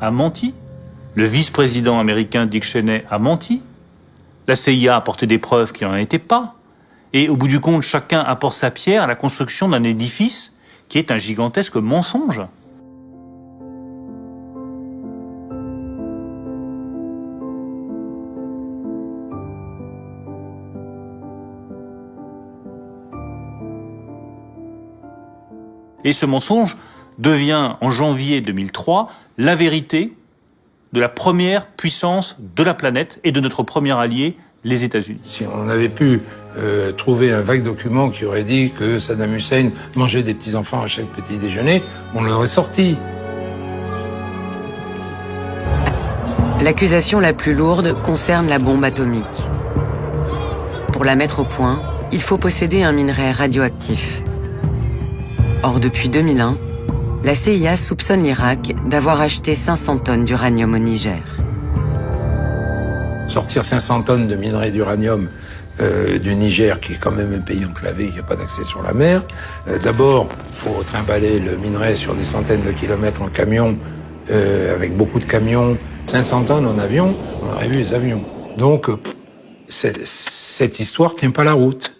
a menti. Le vice-président américain Dick Cheney a menti. La CIA a apporté des preuves qui n'en étaient pas. Et au bout du compte, chacun apporte sa pierre à la construction d'un édifice qui est un gigantesque mensonge. Et ce mensonge devient, en janvier 2003, la vérité de la première puissance de la planète et de notre premier allié, les États-Unis. Si on avait pu trouver un vague document qui aurait dit que Saddam Hussein mangeait des petits-enfants à chaque petit déjeuner, on l'aurait sorti. L'accusation la plus lourde concerne la bombe atomique. Pour la mettre au point, il faut posséder un minerai radioactif. Or, depuis 2001, la CIA soupçonne l'Irak d'avoir acheté 500 tonnes d'uranium au Niger. Sortir 500 tonnes de minerai d'uranium du Niger, qui est quand même un pays enclavé, qui n'a pas d'accès sur la mer. D'abord, il faut trimballer le minerai sur des centaines de kilomètres en camion, avec beaucoup de camions. 500 tonnes en avion, on aurait vu les avions. Donc, cette histoire ne tient pas la route.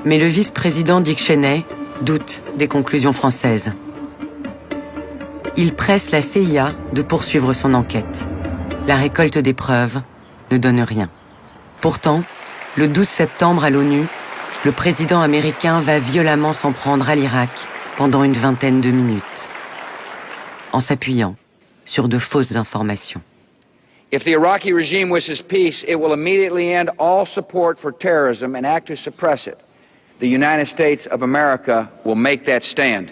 Mais le vice-président Dick Cheney doute des conclusions françaises. Il presse la CIA de poursuivre son enquête. La récolte des preuves ne donne rien. Pourtant, le 12 septembre à l'ONU, le président américain va violemment s'en prendre à l'Irak pendant une vingtaine de minutes, en s'appuyant sur de fausses informations. If the Iraqi regime wishes peace, it will immediately end all support for terrorism and act to suppress it. The United States of America will make that stand.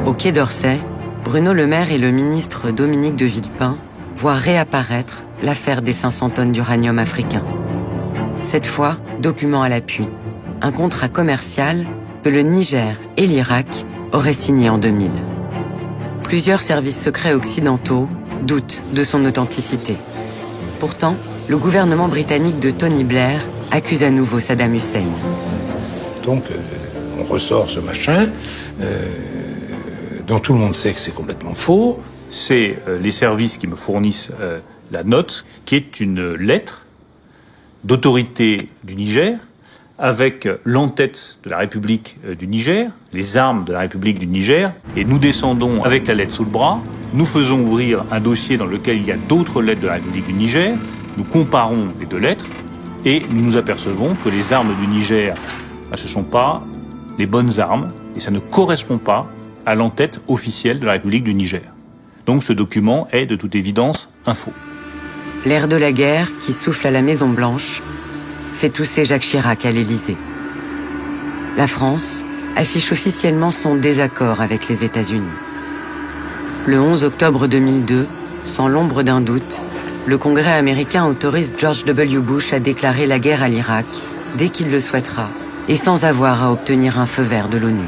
Au Quai d'Orsay, Bruno Le Maire et le ministre Dominique de Villepin voient réapparaître l'affaire des 500 tonnes d'uranium africain. Cette fois, document à l'appui, un contrat commercial que le Niger et l'Irak auraient signé en 2000. Plusieurs services secrets occidentaux doutent de son authenticité. Pourtant, le gouvernement britannique de Tony Blair accuse à nouveau Saddam Hussein. Donc, on ressort ce machin, dont tout le monde sait que c'est complètement faux. C'est les services qui me fournissent la note, qui est une lettre d'autorité du Niger, avec l'entête de la République du Niger, les armes de la République du Niger, et nous descendons avec la lettre sous le bras, nous faisons ouvrir un dossier dans lequel il y a d'autres lettres de la République du Niger, nous comparons les deux lettres, et nous nous apercevons que les armes du Niger, ce ne sont pas les bonnes armes, et ça ne correspond pas à l'entête officielle de la République du Niger. Donc ce document est de toute évidence un faux. L'air de la guerre, qui souffle à la Maison-Blanche, fait tousser Jacques Chirac à l'Élysée. La France affiche officiellement son désaccord avec les États-Unis. Le 11 octobre 2002, sans l'ombre d'un doute, le Congrès américain autorise George W. Bush à déclarer la guerre à l'Irak dès qu'il le souhaitera et sans avoir à obtenir un feu vert de l'ONU.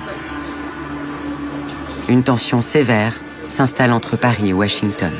Une tension sévère s'installe entre Paris et Washington.